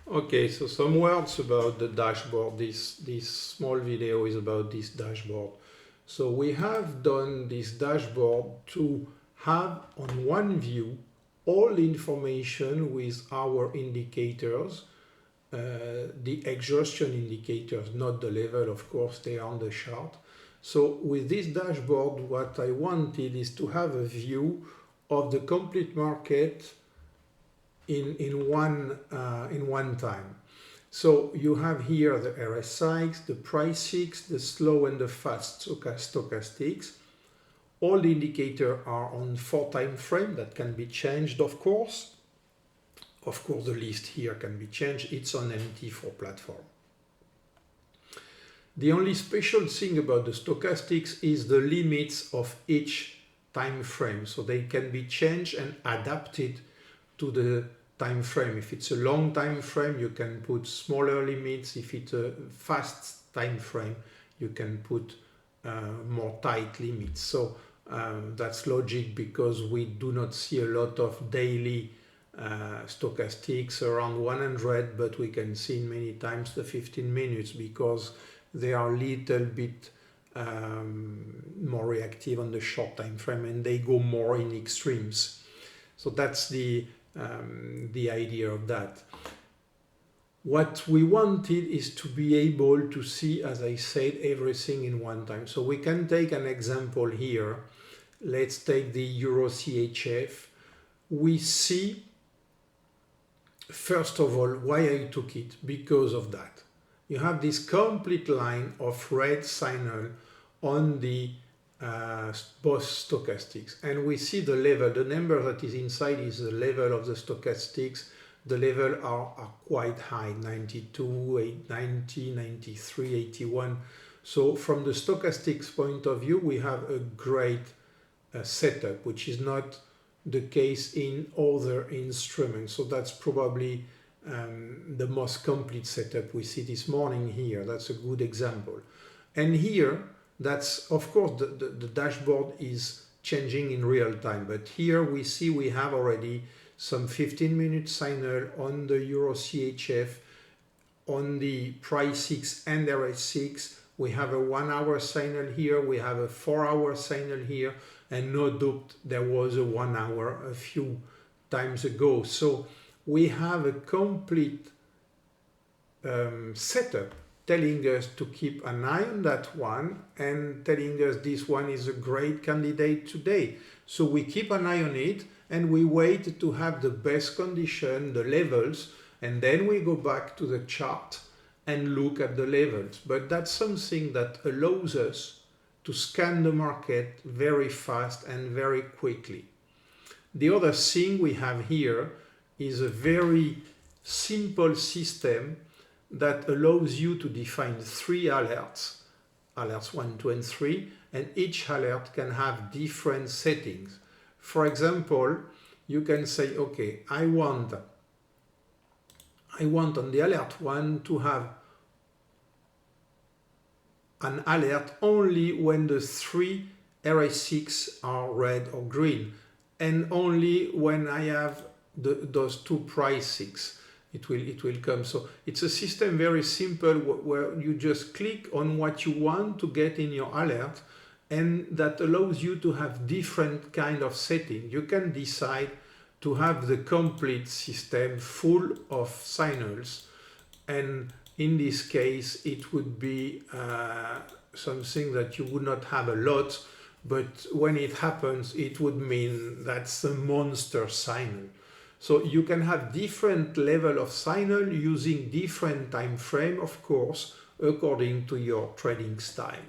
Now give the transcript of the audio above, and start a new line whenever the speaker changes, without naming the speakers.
Okay, so some words about the dashboard. This small video is about this dashboard. So we have done this dashboard to have on one view all the information with our indicators, the exhaustion indicators, not the level, of course, they are on the chart. So with this dashboard, what I wanted is to have a view of the complete market in one time. So you have here the RSIs, the prices, the slow and the fast stochastics. All the indicators are on 4 time frame that can be changed, of course. Of course, the list here can be changed. It's on MT4 platform. The only special thing about the stochastics is the limits of each time frame. So they can be changed and adapted to the time frame. If it's a long time frame, you can put smaller limits. If it's a fast time frame, you can put more tight limits. So that's logic because we do not see a lot of daily stochastics around 100, but we can see many times the 15 minutes because they are a little bit more reactive on the short time frame and they go more in extremes. So that's the idea of that. What we wanted is to be able to see, as I said, everything in one time. So we can take an example here. Let's take the Euro CHF. We see, first of all, why I took it, because of that. You have this complete line of red signal on the both stochastics, and we see the level. The number that is inside is the level of the stochastics. The level are quite high, 92, 90, 93, 81. So from the stochastics point of view, we have a great setup, which is not the case in other instruments. So that's probably the most complete setup we see this morning here. That's a good example. And here, that's, of course, the dashboard is changing in real time. But here we see we have already some 15-minute signal on the Euro CHF, on the Price 6 and RS6. We have a 1 hour signal here, we have a 4 hour signal here, and no doubt there was a 1 hour a few times ago. So we have a complete setup telling us to keep an eye on that one and telling us this one is a great candidate today. So we keep an eye on it and we wait to have the best condition, the levels, and then we go back to the chart and look at the levels. But that's something that allows us to scan the market very fast and very quickly. The other thing we have here is a very simple system that allows you to define 3 alerts, alerts 1, 2, and 3, and each alert can have different settings. For example, you can say, okay, I want on the alert 1 to have an alert only when the 3 RS6 are red or green, and only when I have those 2 Price 6. It will come. So it's a system very simple where you just click on what you want to get in your alert, and that allows you to have different kind of setting. You can decide to have the complete system full of signals, and in this case it would be something that you would not have a lot, but when it happens it would mean that's a monster signal. So you can have different level of signal using different time frame, of course, according to your trading style.